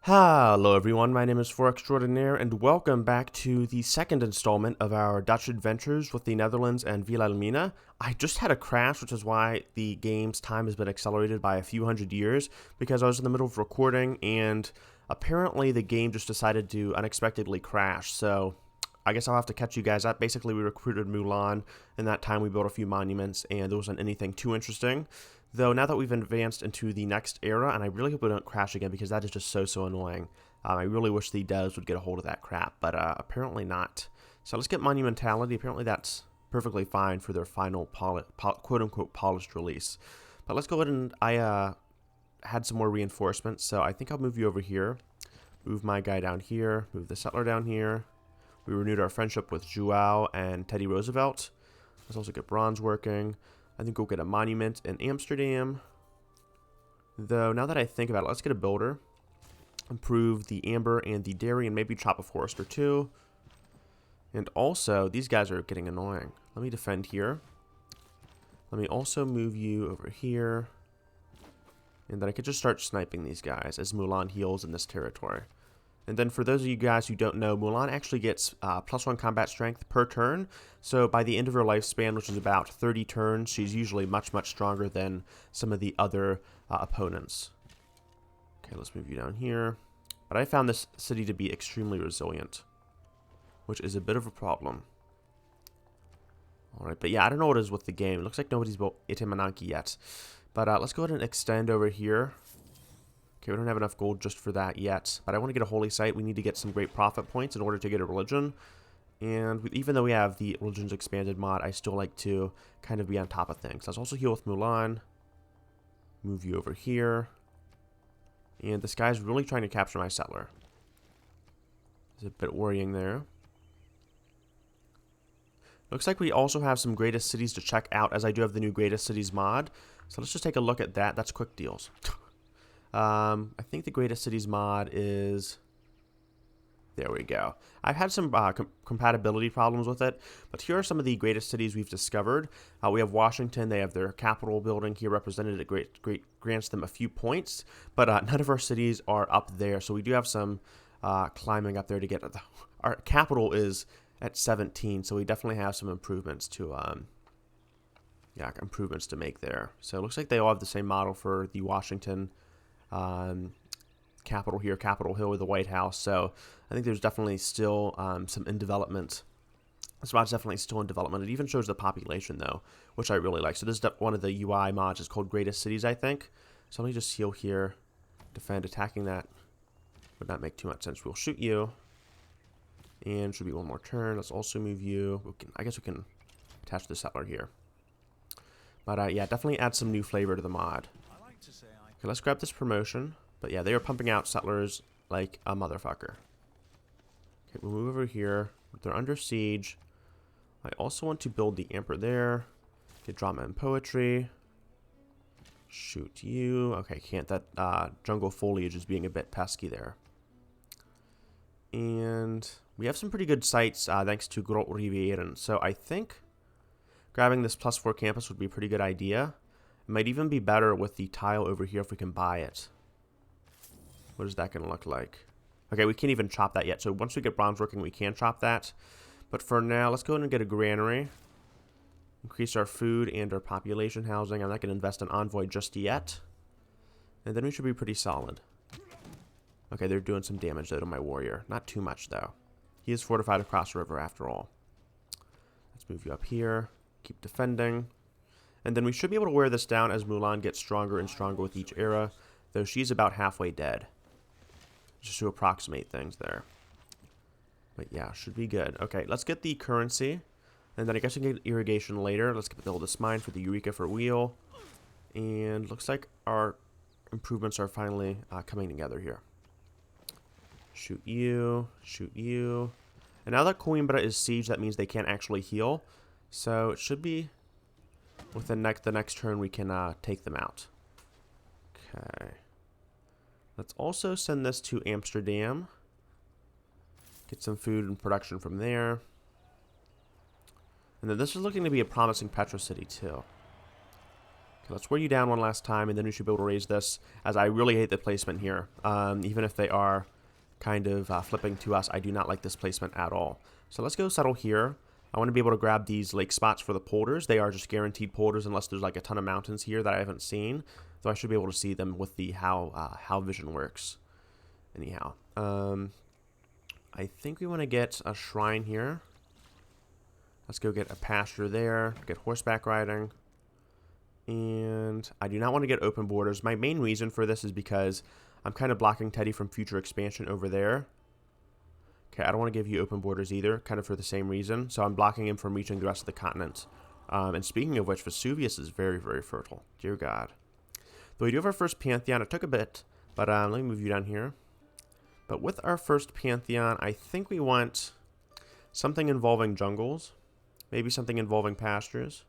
Hello everyone, my name is For Extraordinaire and welcome back to the second installment of our Dutch adventures with the Netherlands and Wilhelmina. I just had a crash, which is why the game's time has been accelerated by a few hundred years, because I was in the middle of recording and apparently the game just decided to unexpectedly crash, so I guess I'll have to catch you guys up. Basically, we recruited Mulan. In that time, we built a few monuments, and there wasn't anything too interesting. Though, now that we've advanced into the next era, and I really hope we don't crash again because that is just so annoying. I really wish the devs would get a hold of that crap, but apparently not. So let's get Monumentality. Apparently that's perfectly fine for their final quote-unquote polished release. But let's go ahead and I had some more reinforcements, so I think I'll move you over here. Move my guy down here. Move the settler down here. We renewed our friendship with Joao and Teddy Roosevelt. Let's also get bronze working. I think we'll get a monument in Amsterdam. Though, now that I think about it, let's get a builder. Improve the amber and the dairy and maybe chop a forest or two. And also, these guys are getting annoying. Let me defend here. Let me also move you over here. And then I could just start sniping these guys as Mulan heals in this territory. And then for those of you guys who don't know, Mulan actually gets +1 combat strength per turn. So by the end of her lifespan, which is about 30 turns, she's usually much stronger than some of the other opponents. Okay, let's move you down here. But I found this city to be extremely resilient, which is a bit of a problem. Alright, but yeah, I don't know what it is with the game. It looks like nobody's built Itamananki yet. But let's go ahead and extend over here. Okay, we don't have enough gold just for that yet, but I want to get a holy site. We need to get some great profit points in order to get a religion. And even though we have the religions expanded mod, I still like to kind of be on top of things. Let's also heal with Mulan. Move you over here. And this guy's really trying to capture my settler. It's a bit worrying there. Looks like we also have some greatest cities to check out, as I do have the new greatest cities mod. So let's just take a look at that. That's quick deals. I think the greatest cities mod is... There we go. I've had some compatibility problems with it, but here are some of the greatest cities we've discovered. We have Washington. They have their Capitol building here represented. It grants them a few points, but none of our cities are up there, so we do have some climbing up there to get... Our capital is at 17, so we definitely have some improvements to... improvements to make there. So it looks like they all have the same model for the Washington Capitol here, Capitol Hill with the White House. So I think there's definitely still some in development. This mod's definitely still in development. It even shows the population though, which I really like. So this is one of the UI mods. It's called Greatest Cities, I think. So let me just heal here. Defend. Attacking that would not make too much sense. We'll shoot you. And should be one more turn. Let's also move you. I guess we can attach the settler here. But yeah, definitely add some new flavor to the mod. Okay, let's grab this promotion. But yeah, they are pumping out settlers like a motherfucker. Okay, we'll move over here. They're under siege. I also want to build the Emperor there. Get drama and poetry. Shoot you. Okay, can't. That jungle foliage is being a bit pesky there. And we have some pretty good sites thanks to Grot Rivieren. So I think grabbing this +4 campus would be a pretty good idea. It might even be better with the tile over here if we can buy it. What is that going to look like? Okay, we can't even chop that yet. So once we get bronze working, we can chop that. But for now, let's go ahead and get a granary. Increase our food and our population housing. I'm not going to invest in Envoy just yet. And then we should be pretty solid. Okay, they're doing some damage, though, to my warrior. Not too much, though. He is fortified across the river, after all. Let's move you up here. Keep defending. And then we should be able to wear this down as Mulan gets stronger and stronger with each era, though she's about halfway dead. Just to approximate things there. But yeah, should be good. Okay, let's get the currency. And then I guess we can get irrigation later. Let's build this mine for the Eureka for wheel. And looks like our improvements are finally coming together here. Shoot you. Shoot you. And now that Coimbra is siege, that means they can't actually heal. So it should be... Within the next turn, we can take them out. Okay. Let's also send this to Amsterdam. Get some food and production from there. And then this is looking to be a promising Petro City, too. Let's wear you down one last time, and then we should be able to raise this, as I really hate the placement here. Even if they are kind of flipping to us, I do not like this placement at all. So let's go settle here. I want to be able to grab these lake spots for the polders. They are just guaranteed polders unless there's like a ton of mountains here that I haven't seen. Though I should be able to see them with the how vision works. Anyhow, I think we want to get a shrine here. Let's go get a pasture there, get horseback riding. And I do not want to get open borders. My main reason for this is because I'm kind of blocking Teddy from future expansion over there. Okay, I don't want to give you open borders either, kind of for the same reason. So I'm blocking him from reaching the rest of the continent. And speaking of which, Vesuvius is very, very fertile. Dear God. Though we do have our first Pantheon. It took a bit, but let me move you down here. But with our first Pantheon, I think we want something involving jungles. Maybe something involving pastures.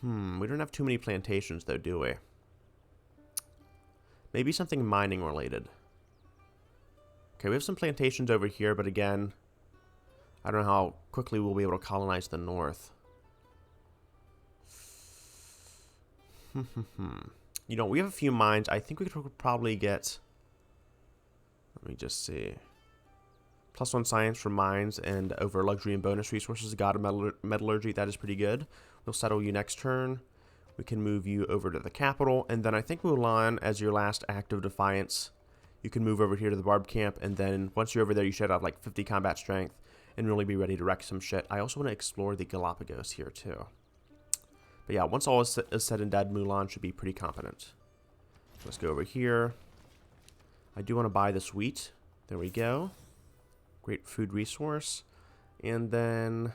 We don't have too many plantations, though, do we? Maybe something mining related. Okay, we have some plantations over here, but again, I don't know how quickly we'll be able to colonize the north. You know, we have a few mines. I think we could probably get... Let me just see. +1 science for mines and over luxury and bonus resources. God of metallurgy, that is pretty good. We'll settle you next turn. We can move you over to the capital. And then I think Mulan, as your last act of defiance, you can move over here to the Barb Camp. And then once you're over there, you should have like 50 combat strength and really be ready to wreck some shit. I also want to explore the Galapagos here too. But yeah, once all is said and done, Mulan should be pretty competent. Let's go over here. I do want to buy this wheat. There we go. Great food resource. And then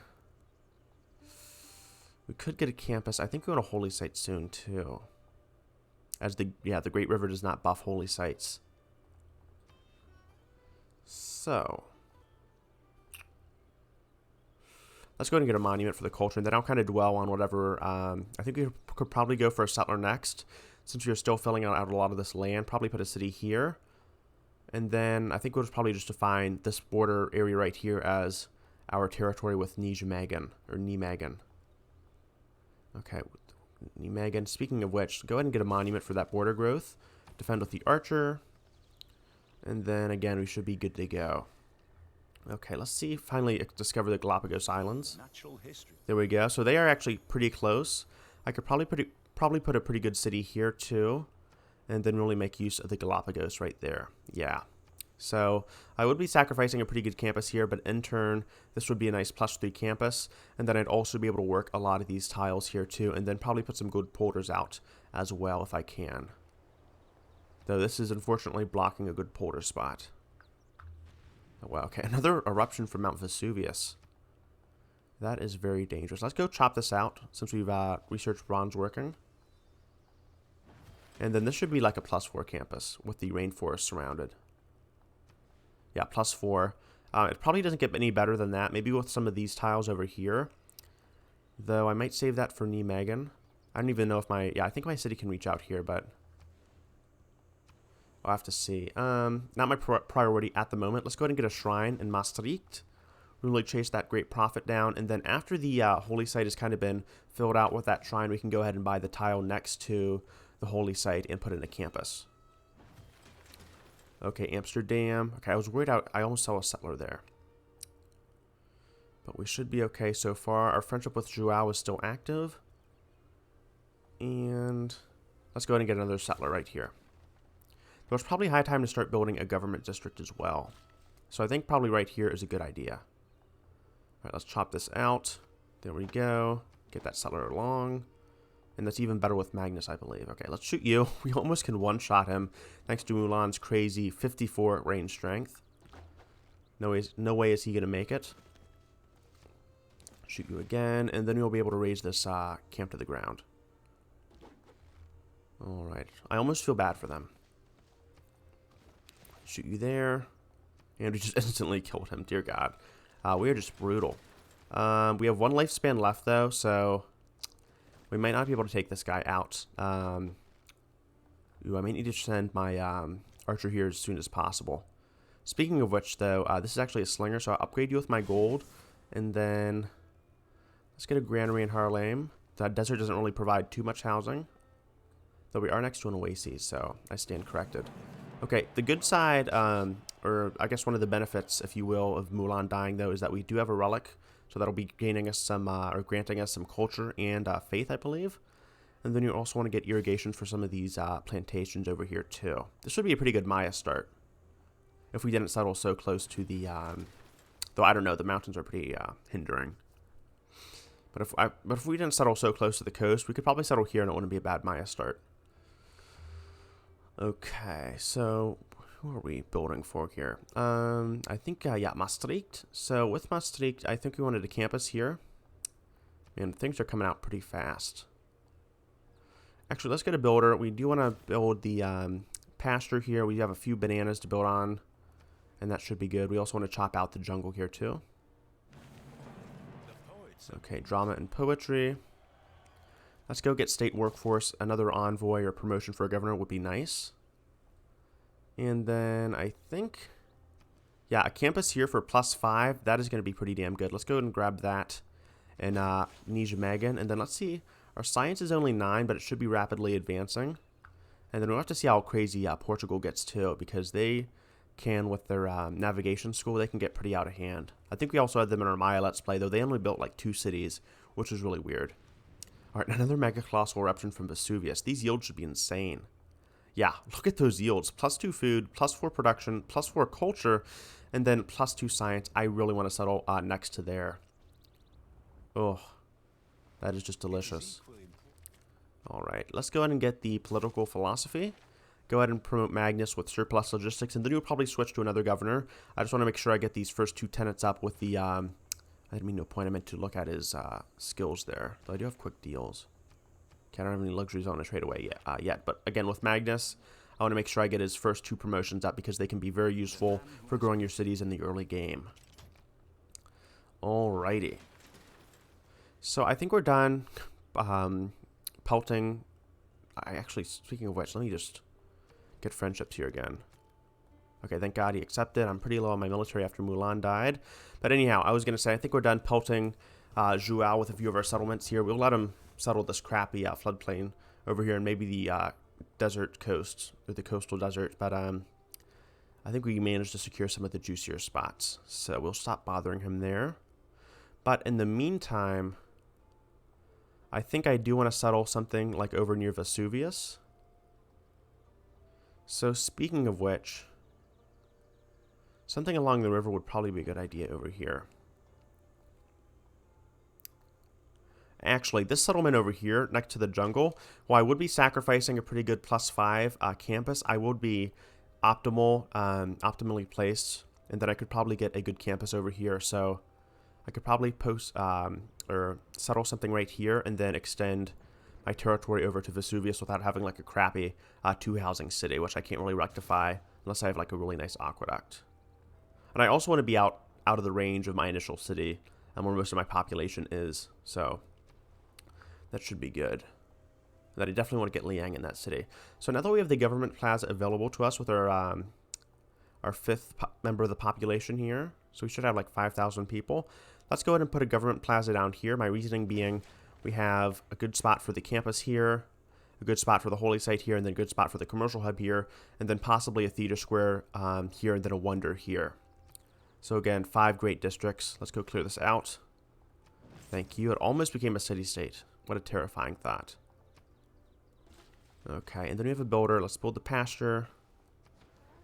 we could get a campus. I think we want a holy site soon too. As the Great River does not buff holy sites. So let's go ahead and get a monument for the culture, and then I'll kind of dwell on whatever. I think we could probably go for a settler next, since we're still filling out a lot of this land. Probably put a city here. And then I think we'll probably just define this border area right here as our territory with Nijmegen, or Nijmegen. Okay, Nijmegen. Speaking of which, go ahead and get a monument for that border growth. Defend with the archer. And then again, we should be good to go. Okay, let's see. Finally discover the Galapagos Islands. Natural history. There we go. So they are actually pretty close. I could probably put a pretty good city here too. And then really make use of the Galapagos right there. Yeah. So I would be sacrificing a pretty good campus here, but in turn, this would be a nice +3 campus. And then I'd also be able to work a lot of these tiles here too, and then probably put some good polders out as well if I can. Though this is unfortunately blocking a good polder spot. Oh, wow, okay, another eruption from Mount Vesuvius. That is very dangerous. Let's go chop this out since we've researched bronze working. And then this should be like a +4 campus with the rainforest surrounded. Yeah, +4. It probably doesn't get any better than that. Maybe with some of these tiles over here. Though I might save that for Nijmegen. I don't even know if my... Yeah, I think my city can reach out here, but... I'll have to see. Not my priority at the moment. Let's go ahead and get a shrine in Maastricht. Really chase that great profit down. And then after the holy site has kind of been filled out with that shrine, we can go ahead and buy the tile next to the holy site and put it in a campus. Okay, Amsterdam. Okay, I was worried I almost saw a settler there. But we should be okay so far. Our friendship with Joao is still active. And let's go ahead and get another settler right here. There's probably high time to start building a government district as well. So I think probably right here is a good idea. All right, let's chop this out. There we go. Get that settler along. And that's even better with Magnus, I believe. Okay, let's shoot you. We almost can one-shot him thanks to Mulan's crazy 54 range strength. No way is he going to make it. Shoot you again, and then we'll be able to raise this camp to the ground. Alright, I almost feel bad for them. Shoot you there. And we just instantly killed him, dear God. We are just brutal. We have 1 lifespan left, though, so... we might not be able to take this guy out. I may need to send my archer here as soon as possible. Speaking of which, though, this is actually a slinger, so I'll upgrade you with my gold. And then let's get a granary in Haarlem. That desert doesn't really provide too much housing. Though we are next to an oasis, so I stand corrected. Okay, the good side, or I guess one of the benefits, if you will, of Mulan dying, though, is that we do have a relic. So that'll be gaining us some, or granting us some culture and faith, I believe. And then you also want to get irrigation for some of these plantations over here, too. This would be a pretty good Maya start. If we didn't settle so close to the, though I don't know, the mountains are pretty hindering. But if we didn't settle so close to the coast, we could probably settle here and it wouldn't be a bad Maya start. Okay, so who are we building for here? I think, yeah, Maastricht. So with Maastricht, I think we wanted a campus here. And things are coming out pretty fast. Actually, let's get a builder. We do want to build the pasture here. We have a few bananas to build on. And that should be good. We also want to chop out the jungle here, too. Okay, drama and poetry. Let's go get state workforce. Another envoy or promotion for a governor would be nice. And then I think, yeah, a campus here for +5. That is going to be pretty damn good. Let's go ahead and grab that. And Nijmegen. And then let's see. Our science is only 9, but it should be rapidly advancing. And then we'll have to see how crazy Portugal gets too, because they can, with their navigation school, they can get pretty out of hand. I think we also had them in our Maya Let's Play, though they only built like 2 cities, which is really weird. Alright, another mega colossal eruption from Vesuvius. These yields should be insane. Yeah, look at those yields. +2 food, +4 production, +4 culture, and then +2 science. I really want to settle next to there. Oh, that is just delicious. Alright, let's go ahead and get the political philosophy. Go ahead and promote Magnus with surplus logistics, and then you'll probably switch to another governor. I just want to make sure I get these first 2 tenants up with the, I didn't mean no point. I meant to look at his skills there. Though I do have quick deals. Okay, I don't have any luxuries I want to trade away yet. But again, with Magnus, I want to make sure I get his first 2 promotions up because they can be very useful for growing your cities in the early game. Alrighty. So I think we're done pelting. Actually, speaking of which, let me just get friendships here again. Okay, thank God he accepted. I'm pretty low on my military after Mulan died. But anyhow, I was going to say, I think we're done pelting Joao with a few of our settlements here. We'll let him settle this crappy floodplain over here and maybe the desert coast, or the coastal desert. But I think we managed to secure some of the juicier spots. So we'll stop bothering him there. But in the meantime, I think I do want to settle something like over near Vesuvius. So speaking of which, something along the river would probably be a good idea over here. Actually, this settlement over here, next to the jungle, while I would be sacrificing a pretty good +5 campus, I would be optimally placed, and then I could probably get a good campus over here. So I could probably post or settle something right here, and then extend my territory over to Vesuvius without having like a crappy 2-housing city, which I can't really rectify unless I have like a really nice aqueduct. And I also want to be out of the range of my initial city, and where most of my population is, so that should be good. That I definitely want to get Liang in that city. So now that we have the government plaza available to us with our 5th member of the population here, so we should have like 5,000 people. Let's go ahead and put a government plaza down here. My reasoning being, we have a good spot for the campus here, a good spot for the holy site here, and then a good spot for the commercial hub here, and then possibly a theater square here, and then a wonder here. So again, 5 great districts. Let's go clear this out. Thank you. It almost became a city-state. What a terrifying thought. Okay, and then we have a builder. Let's build the pasture.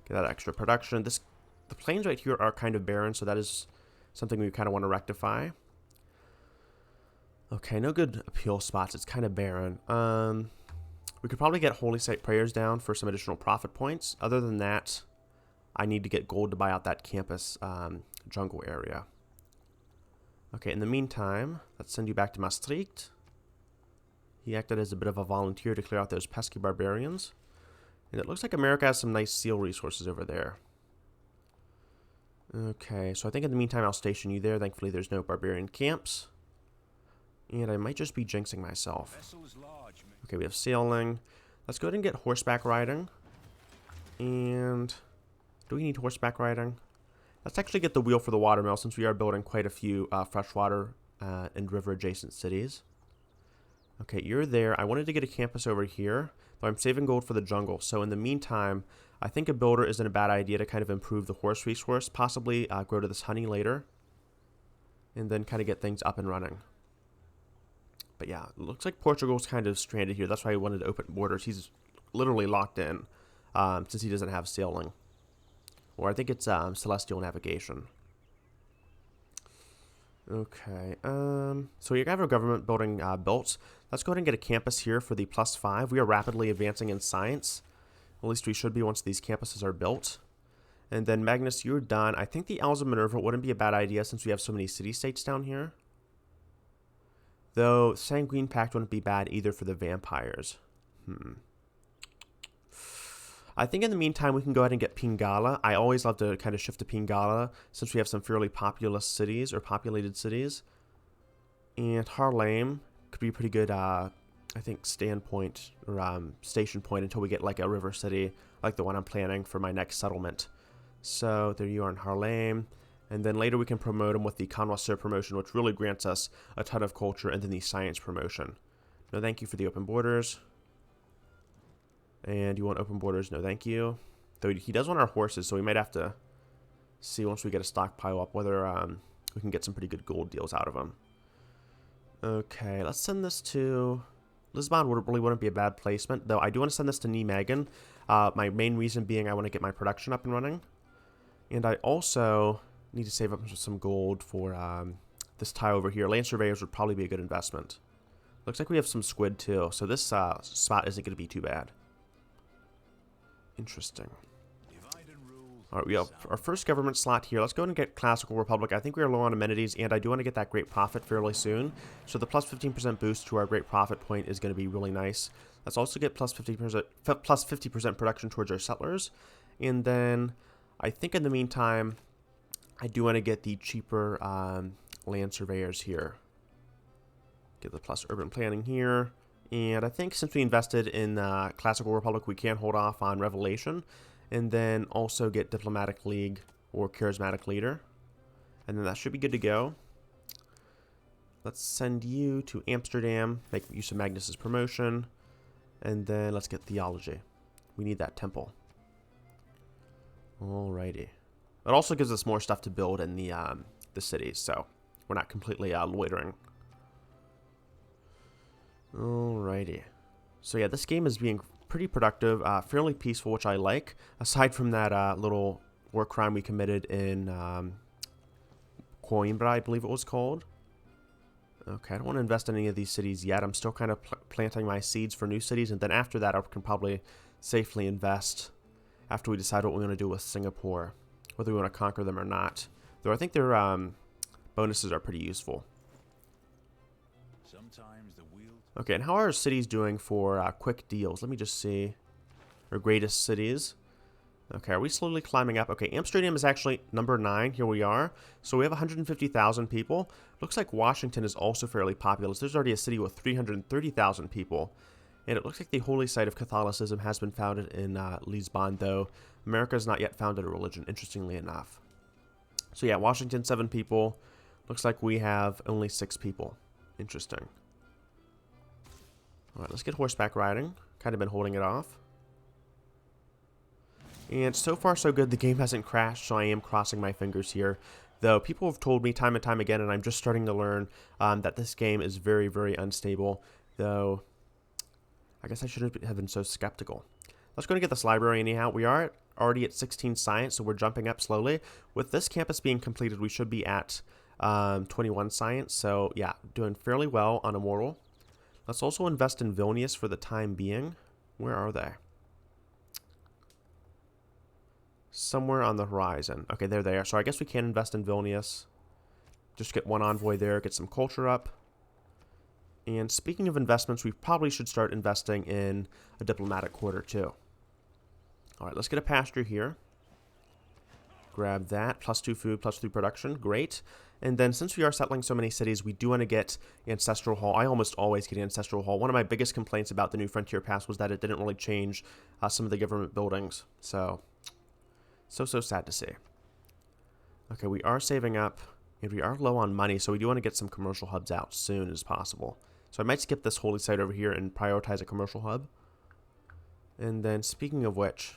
Get that extra production. The plains right here are kind of barren, so that is something we kind of want to rectify. Okay, no good appeal spots. It's kind of barren. We could probably get holy site prayers down for some additional profit points. Other than that, I need to get gold to buy out that campus jungle area. Okay, in the meantime, let's send you back to Maastricht. He acted as a bit of a volunteer to clear out those pesky barbarians. And it looks like America has some nice seal resources over there. Okay, so I think in the meantime I'll station you there. Thankfully there's no barbarian camps. And I might just be jinxing myself. Okay, we have sailing. Let's go ahead and get horseback riding. And do we need horseback riding? Let's actually get the wheel for the watermill, since we are building quite a few freshwater and river adjacent cities. Okay, you're there. I wanted to get a campus over here, but I'm saving gold for the jungle. So in the meantime, I think a builder isn't a bad idea to kind of improve the horse resource, possibly grow to this honey later, and then kind of get things up and running. But yeah, it looks like Portugal's kind of stranded here. That's why he wanted to open borders. He's literally locked in since he doesn't have sailing. Or I think it's celestial navigation. Okay, so you have our government building built. Let's go ahead and get a campus here for the +5. We are rapidly advancing in science. At least we should be once these campuses are built. And then Magnus, you're done. I think the Isles of Minerva wouldn't be a bad idea since we have so many city-states down here. Though Sanguine Pact wouldn't be bad either for the vampires. I think in the meantime we can go ahead and get Pingala. I always love to kind of shift to Pingala since we have some fairly populous cities or populated cities. And Harlem could be a pretty good, I think, standpoint or station point until we get like a river city like the one I'm planning for my next settlement. So there you are in Harlem. And then later we can promote them with the Connoisseur promotion, which really grants us a ton of culture, and then the science promotion. No thank you for the open borders. And you want open borders? No thank you. Though he does want our horses, so we might have to see once we get a stockpile up whether we can get some pretty good gold deals out of them. Okay, let's send this to... Lisbon really wouldn't be a bad placement, though I do want to send this to Nijmegen. My main reason being I want to get my production up and running. And I also need to save up some gold for this tile over here. Land surveyors would probably be a good investment. Looks like we have some squid too, so this spot isn't going to be too bad. Interesting. Alright, we have our first government slot here. Let's go ahead and get Classical Republic. I think we are low on amenities, and I do want to get that Great Profit fairly soon. So the plus 15% boost to our Great Profit point is going to be really nice. Let's also get plus 50% production towards our settlers. And then I think in the meantime, I do want to get the cheaper land surveyors here. Get the plus urban planning here. And I think since we invested in Classical Republic, we can hold off on Revelation. And then also get Diplomatic League or Charismatic Leader. And then that should be good to go. Let's send you to Amsterdam. Make use of Magnus's promotion. And then let's get Theology. We need that temple. Alrighty. It also gives us more stuff to build in the cities, so we're not completely loitering. Alrighty. So yeah, this game is being pretty productive, fairly peaceful, which I like. Aside from that little war crime we committed in Coimbra, I believe it was called. Okay, I don't want to invest in any of these cities yet. I'm still kind of planting my seeds for new cities, and then after that I can probably safely invest after we decide what we want to do with Singapore, whether we want to conquer them or not. Though I think their bonuses are pretty useful. Okay, and how are our cities doing for quick deals? Let me just see. Our greatest cities. Okay, are we slowly climbing up? Okay, Amsterdam is actually number 9. Here we are. So we have 150,000 people. Looks like Washington is also fairly populous. There's already a city with 330,000 people. And it looks like the holy site of Catholicism has been founded in Lisbon, though America has not yet founded a religion, interestingly enough. So yeah, Washington, 7 people. Looks like we have only 6 people. Interesting. Alright, let's get horseback riding. Kind of been holding it off. And so far so good. The game hasn't crashed, so I am crossing my fingers here. Though people have told me time and time again, and I'm just starting to learn, that this game is very, very unstable. Though, I guess I shouldn't have been so skeptical. Let's go and get this library anyhow. We are already at 16 science, so we're jumping up slowly. With this campus being completed, we should be at 21 science. So yeah, doing fairly well on Immortal. Let's also invest in Vilnius for the time being. Where are they? Somewhere on the horizon. Okay, there they are. So I guess we can invest in Vilnius. Just get one envoy there, get some culture up. And speaking of investments, we probably should start investing in a diplomatic quarter too. Alright, let's get a pasture here. Grab that. +2 food, +3 production. Great. And then since we are settling so many cities, we do want to get Ancestral Hall. I almost always get Ancestral Hall. One of my biggest complaints about the new Frontier Pass was that it didn't really change some of the government buildings. So sad to see. Okay, we are saving up, and we are low on money, so we do want to get some commercial hubs out soon as possible. So I might skip this holy site over here and prioritize a commercial hub. And then speaking of which,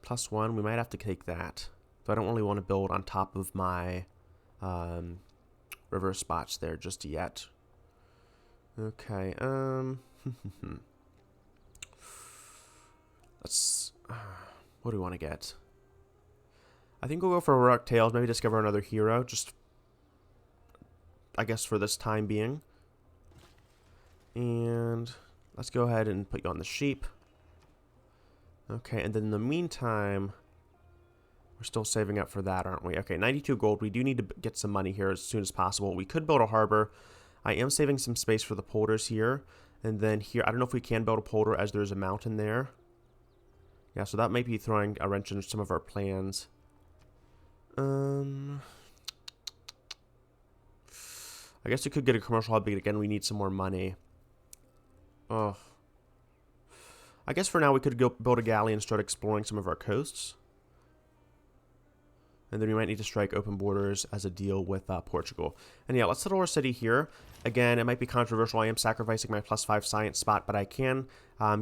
+1, we might have to take that. So I don't really want to build on top of my river spots there just yet. Okay, let's, what do we want to get? I think we'll go for Heroic Tales, maybe discover another hero, just, I guess, for this time being. And let's go ahead and put you on the sheep. Okay, and then in the meantime, we're still saving up for that, aren't we? Okay, 92 gold. We do need to get some money here as soon as possible. We could build a harbor. I am saving some space for the polders here. And then here, I don't know if we can build a polder as there's a mountain there. Yeah, so that might be throwing a wrench into some of our plans. I guess we could get a commercial hub, but again, we need some more money. Oh. I guess for now we could go build a galley and start exploring some of our coasts. And then we might need to strike open borders as a deal with Portugal. And yeah, let's settle our city here. Again, it might be controversial. I am sacrificing my +5 science spot, but I can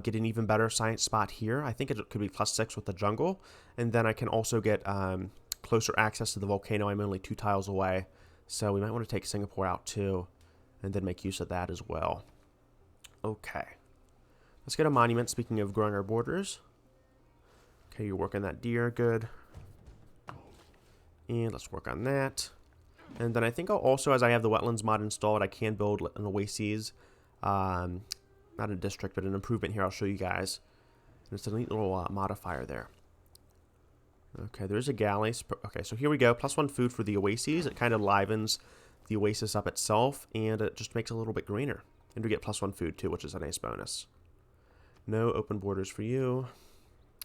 get an even better science spot here. I think it could be +6 with the jungle. And then I can also get closer access to the volcano. I'm only 2 tiles away. So we might want to take Singapore out too. And then make use of that as well. Okay. Let's get a monument, speaking of growing our borders. Okay, you're working that deer. Good. And let's work on that. And then I think I'll also, as I have the wetlands mod installed, I can build an oases. Not a district, but an improvement here I'll show you guys. And it's a neat little modifier there. Okay, there's a galley. Okay, so here we go. +1 food for the oases. It kind of livens the oasis up itself, and it just makes it a little bit greener. And we get +1 food too, which is a nice bonus. No open borders for you.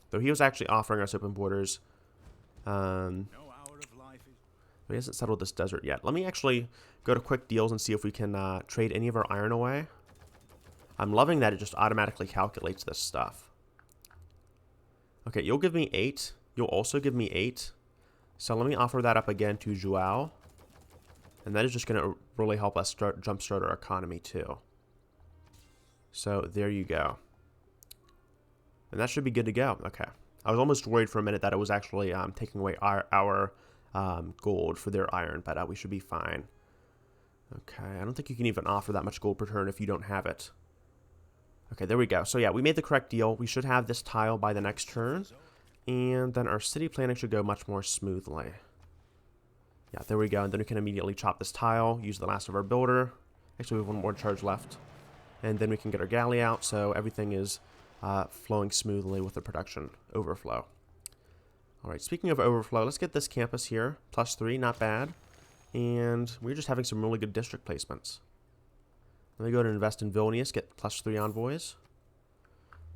Though he was actually offering us open borders. He hasn't settled this desert yet. Let me actually go to quick deals and see if we can trade any of our iron away. I'm loving that it just automatically calculates this stuff. Okay, you'll give me 8. You'll also give me 8. So let me offer that up again to Joao. And that is just going to really help us jumpstart our economy too. So there you go. And that should be good to go. Okay. I was almost worried for a minute that it was actually taking away our gold for their iron, but we should be fine. Okay, I don't think you can even offer that much gold per turn if you don't have it. Okay, there we go. So yeah, we made the correct deal. We should have this tile by the next turn, and then our city planning should go much more smoothly. Yeah, there we go. And then we can immediately chop this tile, use the last of our builder. Actually, we have 1 more charge left. And then we can get our galley out, so everything is flowing smoothly with the production overflow. Alright, speaking of overflow, let's get this campus here. +3, not bad. And we're just having some really good district placements. Let me go to invest in Vilnius, get +3 envoys.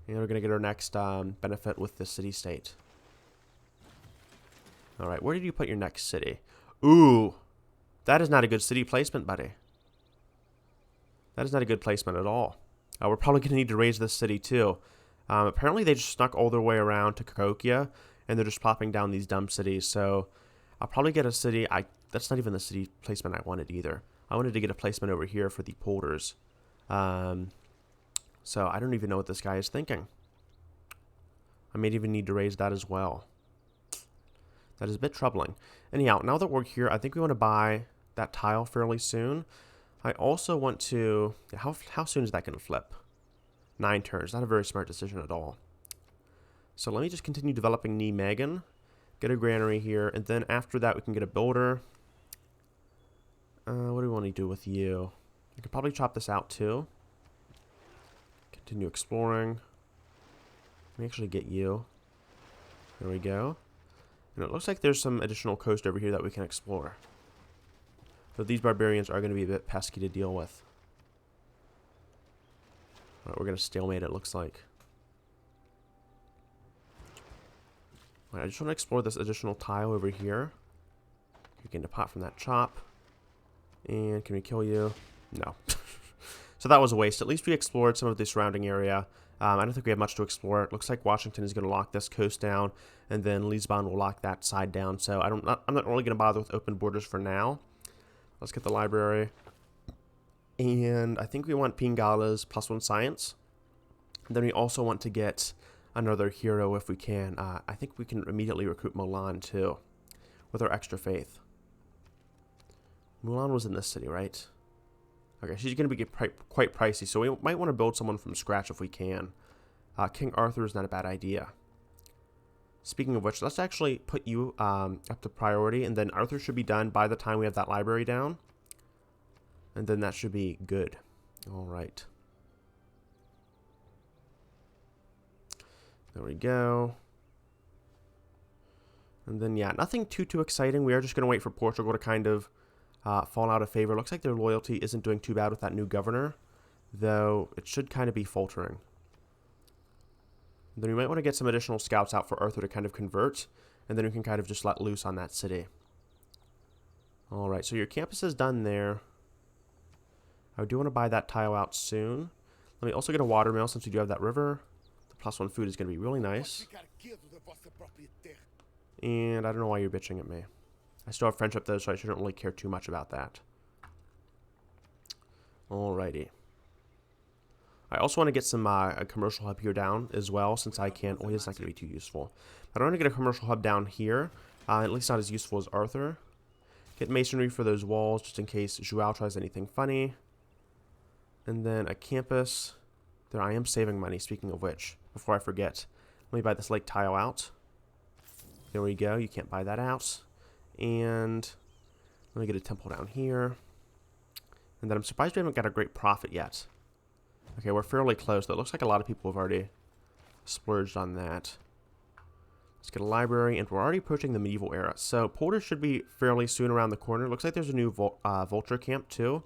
And we're going to get our next benefit with the city-state. Alright, where did you put your next city? Ooh, that is not a good city placement, buddy. That is not a good placement at all. We're probably going to need to raise this city too. Apparently they just snuck all their way around to Cahokia, and they're just plopping down these dumb cities. So I'll probably get a city. That's not even the city placement I wanted either. I wanted to get a placement over here for the polders. So I don't even know what this guy is thinking. I may even need to raise that as well. That is a bit troubling. Anyhow, now that we're here, I think we want to buy that tile fairly soon. I also want to... How soon is that going to flip? 9 turns. Not a very smart decision at all. So let me just continue developing Nijmegen. Get a granary here. And then after that, we can get a builder. What do we want to do with you? I could probably chop this out too. Continue exploring. Let me actually get you. There we go. And it looks like there's some additional coast over here that we can explore. But these barbarians are going to be a bit pesky to deal with. Alright, we're going to stalemate it, looks like. Alright, I just want to explore this additional tile over here. We can depart from that chop. And can we kill you? No. So that was a waste. At least we explored some of the surrounding area. I don't think we have much to explore. It looks like Washington is going to lock this coast down, and then Lisbon will lock that side down. So I'm not really going to bother with open borders for now. Let's get the library. And I think we want Pingala's +1 science. And then we also want to get another hero if we can. I think we can immediately recruit Mulan too, with our extra faith. Mulan was in this city, right? Okay, she's going to be quite pricey, so we might want to build someone from scratch if we can. King Arthur is not a bad idea. Speaking of which, let's actually put you up to priority, and then Arthur should be done by the time we have that library down. And then that should be good. All right. There we go. And then, yeah, nothing too exciting. We are just going to wait for Portugal to kind of fall out of favor. Looks like their loyalty isn't doing too bad with that new governor, though it should kind of be faltering. Then we might want to get some additional scouts out for Arthur to kind of convert, and then we can kind of just let loose on that city. Alright, so your campus is done there. I do want to buy that tile out soon. Let me also get a watermill since we do have that river. The +1 food is going to be really nice. And I don't know why you're bitching at me. I still have friendship though, so I shouldn't really care too much about that. Alrighty. I also want to get some a commercial hub here down as well, since I can. Oh, it's not going to be too useful. But I want to get a commercial hub down here, at least not as useful as Arthur. Get masonry for those walls, just in case Joao tries anything funny. And then a campus. There, I am saving money, speaking of which. Before I forget, let me buy this lake tile out. There we go. You can't buy that out. And let me get a temple down here. And then I'm surprised we haven't got a great profit yet. Okay, we're fairly close, though. It looks like a lot of people have already splurged on that. Let's get a library, and we're already approaching the medieval era. So Porter should be fairly soon around the corner. Looks like there's a new vulture camp, too.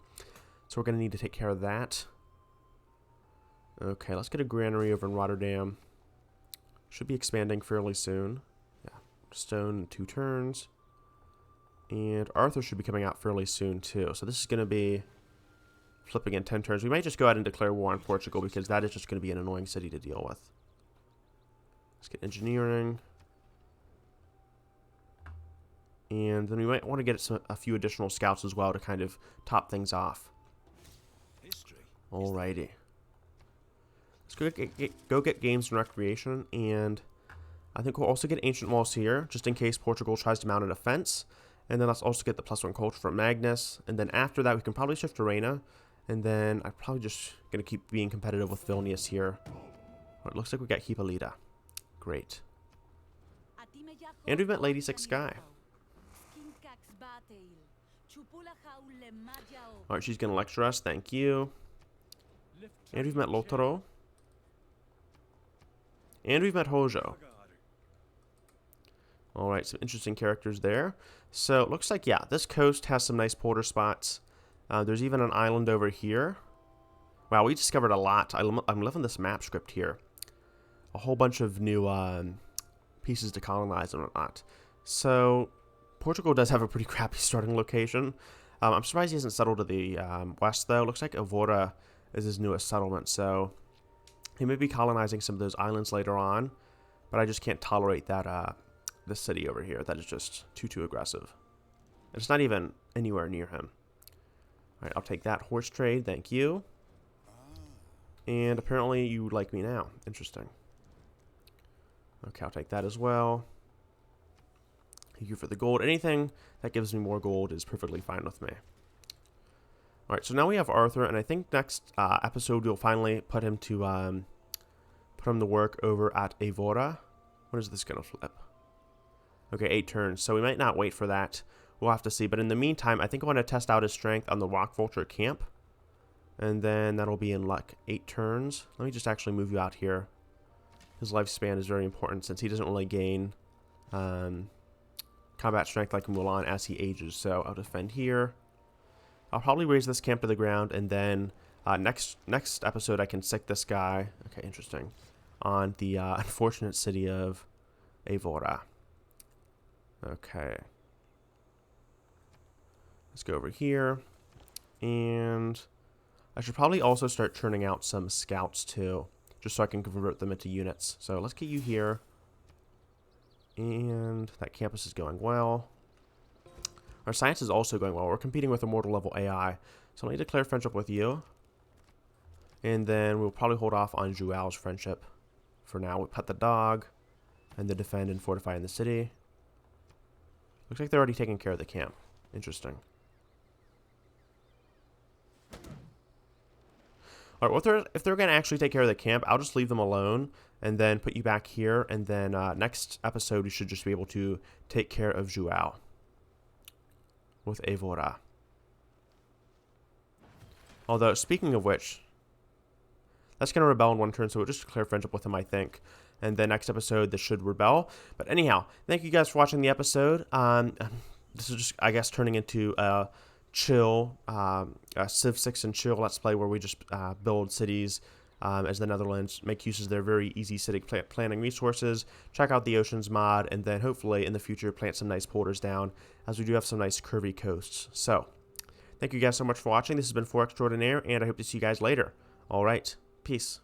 So we're going to need to take care of that. Okay, let's get a granary over in Rotterdam. Should be expanding fairly soon. Yeah, stone in 2 turns. And Arthur should be coming out fairly soon, too. So this is going to be flipping in 10 turns. We might just go ahead and declare war on Portugal, because that is just going to be an annoying city to deal with. Let's get engineering. And then we might want to get a few additional scouts as well to kind of top things off. Alrighty. Let's go get games and recreation, and I think we'll also get ancient walls here, just in case Portugal tries to mount a defense. And then let's also get the +1 culture from Magnus. And then after that, we can probably shift to Reina. And then I'm probably just going to keep being competitive with Vilnius here. It looks like we got Hippolyta. Great. And we've met Lady Six Sky. Alright, she's going to lecture us. Thank you. And we've met Lotaro. And we've met Hojo. Alright, some interesting characters there. So, it looks like, yeah, this coast has some nice porter spots. There's even an island over here. Wow, we discovered a lot. I'm loving this map script here. A whole bunch of new pieces to colonize and whatnot. So, Portugal does have a pretty crappy starting location. I'm surprised he hasn't settled to the west, though. Looks like Evora is his newest settlement, so he may be colonizing some of those islands later on. But I just can't tolerate that this city over here. That is just too aggressive. It's not even anywhere near him. Alright, I'll take that horse trade, thank you. And apparently you like me now. Interesting. Okay, I'll take that as well. Thank you for the gold. Anything that gives me more gold is perfectly fine with me. Alright, so now we have Arthur, and I think next episode we'll finally put him to work over at Evora. When is this going to flip? Okay, 8 turns, so we might not wait for that. We'll have to see. But in the meantime, I think I want to test out his strength on the Rock Vulture camp. And then that'll be in like 8 turns. Let me just actually move you out here. His lifespan is very important since he doesn't really gain combat strength like Mulan as he ages. So I'll defend here. I'll probably raise this camp to the ground. And then next episode I can sick this guy. Okay, interesting. On the unfortunate city of Evora. Okay. Let's go over here, and I should probably also start churning out some scouts too, just so I can convert them into units. So let's get you here, and that campus is going well. Our science is also going well. We're competing with immortal level AI, So I'll need to declare friendship with you. And then we'll probably hold off on Joao's friendship. For now, we'll pet the dog. And then defend and fortify in the city. Looks like they're already taking care of the camp. Interesting. Alright, well, if they're going to actually take care of the camp, I'll just leave them alone and then put you back here. And then next episode, we should just be able to take care of Joao with Evora. Although, speaking of which, that's going to rebel in one turn, so we'll just declare friendship with him, I think. And the next episode, this should rebel. But anyhow, thank you guys for watching the episode. This is just, I guess, turning into a chill, Civ 6 and chill let's play where we just build cities as the Netherlands, make use of their very easy city planning resources, check out the oceans mod, and then hopefully in the future plant some nice polders down, as we do have some nice curvy coasts. So, thank you guys so much for watching. This has been 4 Extraordinaire, and I hope to see you guys later. Alright, peace.